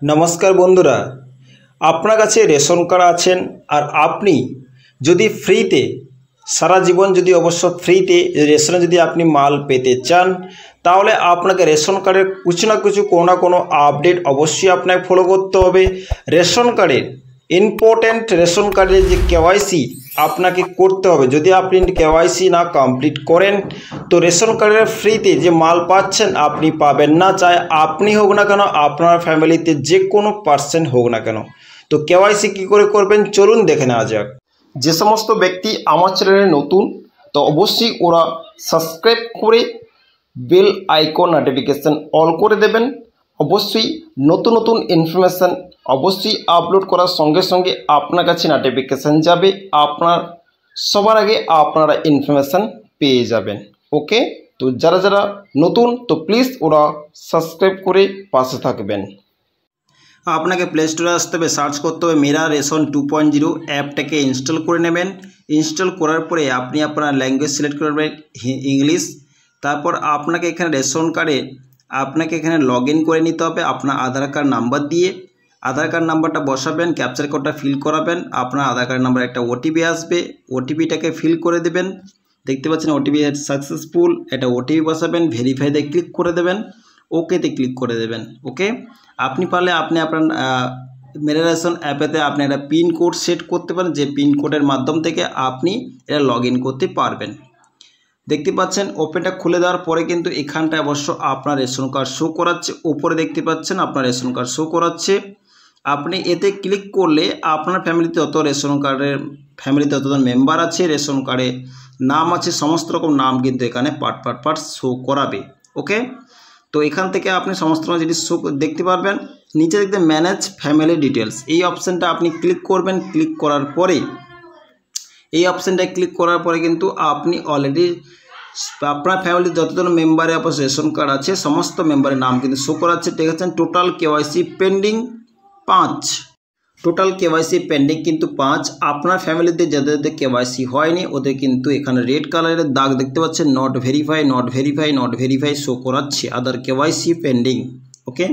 नमस्कार बंधुरा आपनार काछे रेशन कार्ड आछेन और आपनी यदि फ्रीते सारा जीवन यदि अवश्य फ्रीते रेशने यदि आपनी माल पेते चान ताहले आपनाके रेशन कार्डे कुछ ना कुछ कोनो आपडेट अवश्य आपनाके फलो करते होबे। रेशन कार्डेर इम्पोर्टेंट रेशन कार्डेर जे केवाईसी आपनाके करते होबे। यदि आपनि केवाईसी ना कमप्लीट करें तो रेशन कार्डेर फ्रीते जे माल पाচ্ছেন आपनि पाबेन ना, चाहे आपनि होक ना केन आपनार फैमिलीते जे कोनो पार्सन होक ना केन। तो केवाईसी कि करे करबेन चलुन देखे नेওয়া যাক। जे समस्त व्यक्ति आमार चैनेले नतून तो अवश्य ओरा सबस्क्राइब करे बेल आइकन नोटिफिकेशन अल करे देवें। अवश्य नतून नतून इनफरमेशन अवश्य आपलोड करार संगे संगे आपनार काछे नोटिफिकेशन जाबे, आपनार सबार आगे आपनारा इनफरमेशन पेये जाबेन। ओके, तो जारा जारा नतून तो प्लिज ओरा सबस्क्राइब करे पाशे थाकबेन। आपनाके प्ले स्टोरे आसते होबे, सार्च करते होबे मेरा रेशन 2.0 অ্যাপটাকে ইনস্টল করে নেবেন। ইনস্টল করার পরে আপনি আপনার ল্যাঙ্গুয়েজ সিলেক্ট করবেন ইংলিশ। তারপর আপনাকে এখানে রেশন কার্ডে আপনাকে এখানে লগইন করে নিতে হবে আপনার আধার কার্ড নাম্বার দিয়ে। আধার কার্ড নাম্বারটা বসাবেন, ক্যাপচার কোডটা ফিল করাবেন। আপনার আধার কার্ড নাম্বার একটা ওটিপি আসবে, ওটিপিটাকে ফিল করে দেবেন। দেখতে পাচ্ছেন ওটিপি সাকসেসফুল, এটা ওটিপি বসাবেন, ভেরিফাইতে ক্লিক করে দেবেন, ওকেতে ক্লিক করে দেবেন। ওকে, আপনি পারলে আপনি আপনার মেরা রেশন অ্যাপেতে আপনি একটা পিন কোড সেট করতে পারেন, যে পিন কোডের মাধ্যম থেকে আপনি এটা লগইন করতে পারবেন। দেখতে পাচ্ছেন ওপেনটা খুলে দেওয়ার পরে কিন্তু এখানটায় অবশ্য আপনার রেশন কার্ড শো করাচ্ছে। উপরে দেখতে পাচ্ছেন আপনার রেশন কার্ড শো করাচ্ছে। আপনি এতে ক্লিক করলে আপনার ফ্যামিলিতে যত রেশন কার্ডের ফ্যামিলিতে যতজন মেম্বার আছে, রেশন কার্ডে নাম আছে, সমস্ত রকম নাম কিন্তু এখানে পার্ট শো করাবে। ওকে, তো এখান থেকে আপনি সমস্ত রকম জিনিস শো দেখতে পারবেন। নিচে দেখতে ম্যানেজ ফ্যামিলি ডিটেলস, এই অপশানটা আপনি ক্লিক করবেন। ক্লিক করার পরে এই অপশানটায় ক্লিক করার পরে কিন্তু আপনি অলরেডি আপনার ফ্যামিলির যতজন মেম্বারের আপনার রেশন কার্ড আছে সমস্ত মেম্বারের নাম কিন্তু শো করাচ্ছে। ঠিক আছে, total KYC pending 5, total KYC pending কিন্তু 5। আপনার ফ্যামিলিতে যাদের কেওয়াইসি হয়নি ওদের কিন্তু এখানে রেড কালারের দাগ দেখতে পাচ্ছেন, not verify not verify not verify show করাচ্ছে, আদার কেওয়াইসি পেন্ডিং। ওকে,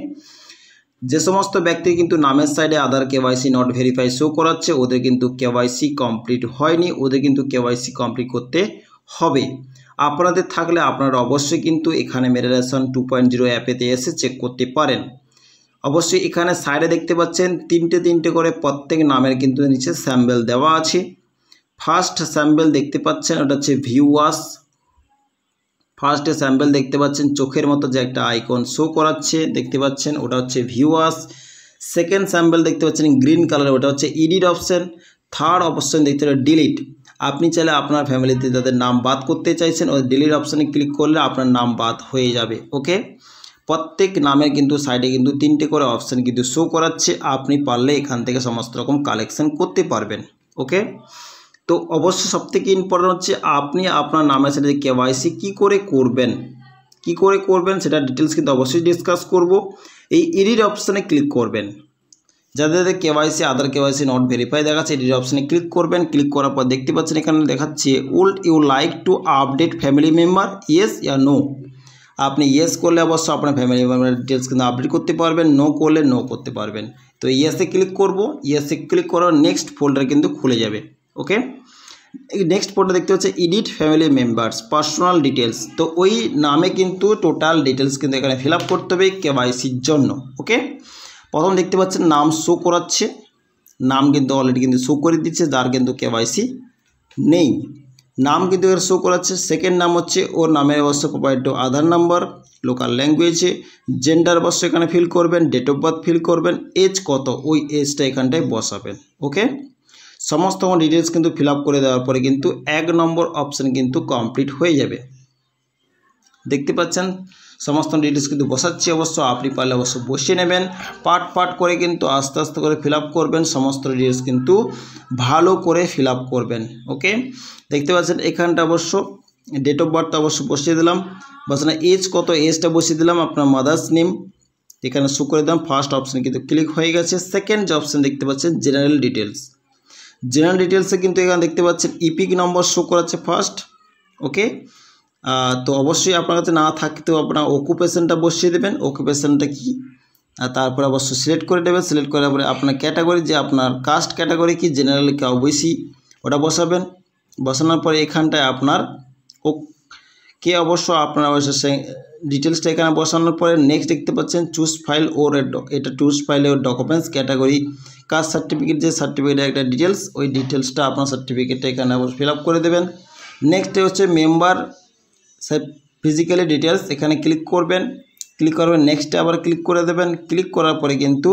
যে সমস্ত ব্যক্তি কিন্তু নামের সাইডে আদার কেওয়াইসি নট ভেরিফাই শো করাচ্ছে ওদের কিন্তু কেওয়াইসি কমপ্লিট হয়নি, ওদের কিন্তু কেওয়াইসি কমপ্লিট করতে হবে। আপনাদের থাকলে আপনারা অবশ্যই কিন্তু এখানে মেরা রেশন 2.0 অ্যাপেতে এসে চেক করতে পারেন। অবশ্যই এখানে সাইডে দেখতে পাচ্ছেন তিনটে করে প্রত্যেক নামের কিন্তু নিচে স্যাম্পল দেওয়া আছে। ফার্স্ট স্যাম্পল দেখতে পাচ্ছেন ওটা হচ্ছে ভিউয়ার্স। ফার্স্টে স্যাম্পল দেখতে পাচ্ছেন চোখের মতো যে একটা আইকন শো করাচ্ছে, দেখতে পাচ্ছেন ওটা হচ্ছে ভিউয়ার্স। সেকেন্ড স্যাম্পল দেখতে পাচ্ছেন গ্রিন কালার, ওটা হচ্ছে এডিট অপশন। থার্ড অপশন দেখতে পাচ্ছেন ডিলিট। আপনি চাইলে আপনার ফ্যামিলিতে যাদের নাম বাদ করতে চাইছেন ওই ডিলিট অপশানে ক্লিক করলে আপনার নাম বাদ হয়ে যাবে। ওকে, প্রত্যেক নামের কিন্তু সাইডে কিন্তু 3টে করে অপশান কিন্তু শো করাচ্ছে। আপনি পারলে এখান থেকে সমস্ত রকম কালেকশন করতে পারবেন। ওকে, তো অবশ্যই সবথেকে ইম্পর্টেন্ট হচ্ছে আপনি আপনার নামের সাথে কেওয়াইসি কী করে করবেন সেটা ডিটেলস কিন্তু অবশ্যই ডিসকাস করব। এই এডিট অপশানে ক্লিক করবেন। যাদের KYC Aadhaar KYC not verify দেখাচ্ছে এডিট অপশানে ক্লিক করবেন। ক্লিক করার পর দেখতে পাচ্ছেন এখানে দেখাচ্ছে would you like to update family member, yes ya no. আপনি ইয়েস করলে অবশ্য আপনার ফ্যামিলি মেম্বার ডিটেলস কিন্তু আপডেট করতে পারবেন, নো করলে নো করতে পারবেন। তো ইয়েসে ক্লিক করব, ইয়েসে ক্লিক করার নেক্সট ফোল্ডার কিন্তু খুলে যাবে। ওকে, নেক্সট ফোল্ডার দেখতে হচ্ছে edit family members personal details. তো ওই নামে কিন্তু টোটাল ডিটেলস কিন্তু এখানে ফিল আপ করতে হবে কেওয়াইসির জন্য। ওকে, প্রথম দেখতে পাচ্ছেন নাম শো করাচ্ছে, নাম কিন্তু অলরেডি কিন্তু শো করে দিচ্ছে যার কিন্তু কেওয়াইসি নেই, নাম কিন্তু এর শো করাচ্ছে। সেকেন্ড নাম হচ্ছে ওর নামের অবশ্য প্রোভাইড আধার নাম্বার, লোকাল ল্যাঙ্গুয়েজে, জেন্ডার অবশ্য এখানে ফিল করবেন, ডেট অফ বার্থ ফিল করবেন, এজ কত ওই এজটা এখানটায় বসাবেন। ওকে, সমস্ত ডিটেলস কিন্তু ফিল আপ করে দেওয়ার পরে কিন্তু 1 নম্বর অপশান কিন্তু কমপ্লিট হয়ে যাবে। দেখতে পাচ্ছেন সমস্ত ডিটেলস কিন্তু বসাচ্ছি, অবশ্য আপনি পারলে অবশ্য বসিয়ে নেবেন। পার্ট করে কিন্তু আস্তে আস্তে করে ফিল আপ করবেন, সমস্ত ডিটেলস কিন্তু ভালো করে ফিল আপ করবেন। ওকে, দেখতে পাচ্ছেন এখানটা অবশ্য ডেট অফ বার্থটা অবশ্য বসিয়ে দিলাম, বসানো এজ কত এজটা বসিয়ে দিলাম, আপনার মাদার্স নেম এখানে শো করে দিলাম। ফার্স্ট অপশান কিন্তু ক্লিক হয়ে গেছে। সেকেন্ড যে অপশান দেখতে পাচ্ছেন জেনারেল ডিটেলস, জেনারেল ডিটেলসে কিন্তু এখানে দেখতে পাচ্ছেন ইপিক নম্বর শো করাচ্ছে ফার্স্ট। ওকে, তো অবশ্যই আপনার কাছে না থাকতেও আপনার অকুপেশনটা বসিয়ে দেবেন। অকুপেশনটা কি আর তারপরে অবশ্যই সিলেক্ট করে দেবেন। সিলেক্ট করার পরে আপনার ক্যাটাগরি, যে আপনার কাস্ট ক্যাটাগরি কি, জেনারেল কি ওবিসি, ওটা বসাবেন। বসানোর পরে এখানটায় আপনার কে অবশ্য আপনার অবশ্যই সেই ডিটেলসটা এখানে বসানোর পরে নেক্সট দেখতে পাচ্ছেন চুজ ফাইল ওর, এটা choose file or documents category caste certificate, যে সার্টিফিকেটের একটা ডিটেলস, ওই ডিটেলসটা আপনার সার্টিফিকেটটা এখানে অবশ্যই ফিল আপ করে দেবেন। নেক্সট হচ্ছে মেম্বার ফিজিক্যালি ডিটেলস, এখানে ক্লিক করবেন। ক্লিক করবেন নেক্সটে আবার ক্লিক করে দেবেন। ক্লিক করার পরে কিন্তু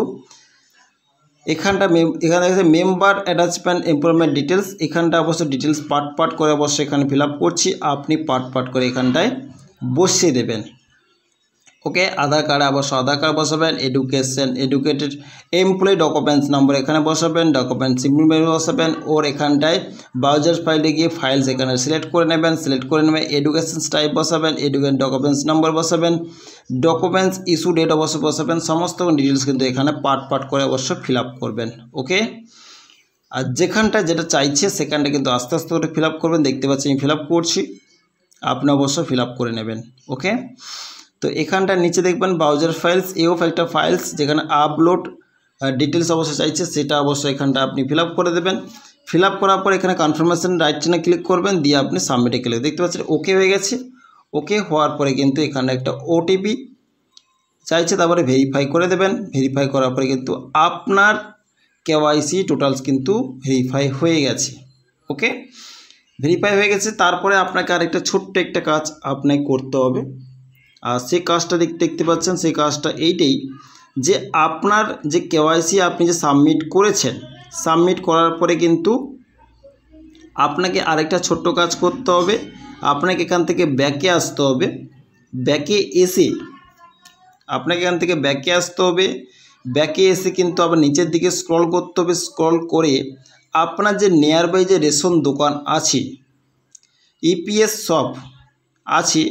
এখানে আছে মেম্বার অ্যাটাচমেন্ট এমপ্লয়মেন্ট ডিটেলস, এখানটা অবশ্য ডিটেলস পার্ট করে অবশ্যই এখানে ফিল আপ করছি, আপনি পার্ট করে এখানটায় বসিয়ে দেবেন। ওকে, আধার কার্ড অবশ্য আধার কার্ড বসাবেন। এডুকেটেড এমপ্লয়ি ডকুমেন্টস নম্বর এখানে বসাবেন, ডকুমেন্ট সিম্বল বসাবেন। ওর এখানটায় ব্রাউজার ফাইলে গিয়ে ফাইলস এখানে সিলেক্ট করে নেবেন। এডুকেশন টাইপ বসাবেন, এডুকেশন ডকুমেন্টস নম্বর বসাবেন, ডকুমেন্টস ইস্যু ডেট অবশ্য বসাবেন। সমস্ত ডিটেলস কিন্তু এখানে পার্ট করে অবশ্যই ফিল আপ করবেন। ওকে, আর যেখানটা যেটা চাইছে সেখানটা কিন্তু আস্তে আস্তে করে ফিল আপ করবেন। দেখতে পাচ্ছি আমি ফিল আপ করছি, আপনি অবশ্যই ফিল আপ করে নেবেন। ওকে, তো এখানটা নিচে দেখবেন ব্রাউজার ফাইলস, এও একটা ফাইলস যেখানে আপলোড ডিটেলস অবশ্যই চাইছে, সেটা অবশ্যই এখানটা আপনি ফিল আপ করে দেবেন। ফিল আপ করার পর এখানে কনফার্মেশন রাইট চিহ্নে ক্লিক করবেন, দিয়ে আপনি সাবমিটে ক্লিক, দেখতে পাচ্ছেন ওকে হয়ে গেছে। ওকে হওয়ার পরে কিন্তু এখানে একটা ওটিপি চাইছে, তারপরে ভেরিফাই করে দেবেন। ভেরিফাই করার পরে কিন্তু আপনার কেওয়াইসি টোটালস কিন্তু ভেরিফাই হয়ে গেছে। ওকে, ভেরিফাই হয়ে গেছে। তারপরে আপনাকে আরেকটা ছোট্ট একটা কাজ আপনাকে করতে হবে, আর সেই কাজটা দেখতে পাচ্ছেন, সেই কাজটা এইটাই যে আপনার যে কেওয়াইসি আপনি যে সাবমিট করেছেন, সাবমিট করার পরে কিন্তু আপনাকে আরেকটা ছোট্ট কাজ করতে হবে। আপনাকে এখান থেকে ব্যাকে আসতে হবে। ব্যাকে এসে আপনাকে এখান থেকে ব্যাকে আসতে হবে। ব্যাকে এসে কিন্তু আবার নিচের দিকে স্ক্রল করতে হবে। স্ক্রল করে আপনার যে নিয়ারবাই যে রেশন দোকান আছে, ইপিএস শপ আছে,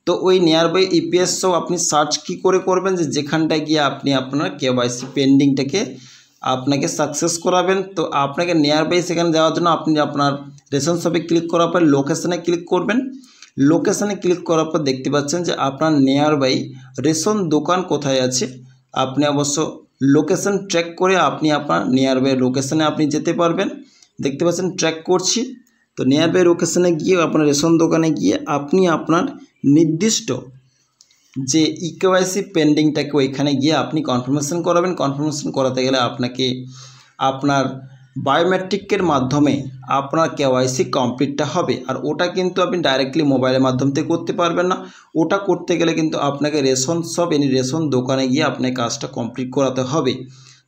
তো ওই নিয়ারবাই ইপিএস শপ আপনি সার্চ কী করে করবেন, যে যেখানটায় গিয়ে আপনি আপনার কেওয়াইসি পেন্ডিংটাকে আপনাকে সাকসেস করাবেন। তো আপনাকে নিয়ারবাই সেখানে যাওয়ার জন্য আপনি আপনার রেশন শপে ক্লিক করার পর লোকেশানে ক্লিক করবেন। লোকেশানে ক্লিক করার পর দেখতে পাচ্ছেন যে আপনার নিয়ারবাই রেশন দোকান কোথায় আছে। আপনি অবশ্য লোকেশান ট্র্যাক করে আপনি আপনার নিয়ারবাই লোকেশানে আপনি যেতে পারবেন। দেখতে পাচ্ছেন ট্র্যাক করছি। তো নিয়ারবাই লোকেশানে গিয়ে আপনার রেশন দোকানে গিয়ে আপনি আপনার নির্দিষ্ট যে ইকেওয়াইসি পেন্ডিংটাকে ওইখানে গিয়ে আপনি কনফার্মেশন করাবেন। কনফার্মেশন করাতে গেলে আপনাকে আপনার বায়োমেট্রিকের মাধ্যমে আপনার কেওয়াইসি কমপ্লিটটা হবে। আর ওটা কিন্তু আপনি ডাইরেক্টলি মোবাইলের মাধ্যম থেকে করতে পারবেন না। ওটা করতে গেলে কিন্তু আপনাকে রেশন শপ রেশন দোকানে গিয়ে আপনার কাজটা কমপ্লিট করাতে হবে।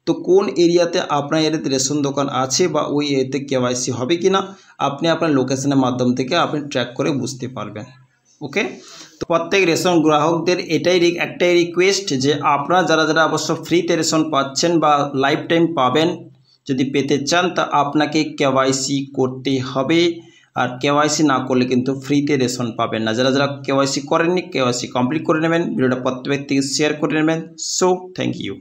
তো কোন এরিয়াতে আপনার এরিয়াতে রেশন দোকান আছে বা ওই এরিয়াতে কেওয়াইসি হবে কি না আপনি আপনার লোকেশনের মাধ্যম থেকে আপনি ট্র্যাক করে বুঝতে পারবেন। ওকে, তো প্রত্যেক রেশন গ্রাহকদের একটাই রিকোয়েস্ট যে আপনারা যারা অবশ্য ফ্রিতে রেশন পাচ্ছেন বা লাইফ টাইম পাবেন, যদি পেতে চান তা আপনাকে কেওয়াইসি করতে হবে। আর কেওয়াইসি না করলে কিন্তু ফ্রিতে রেশন পাবেন না। যারা কেওয়াইসি করেননি কেওয়াইসি কমপ্লিট করে নেবেন। ভিডিওটা প্রত্যেক ব্যক্তিকে শেয়ার করে নেবেন। So thank you.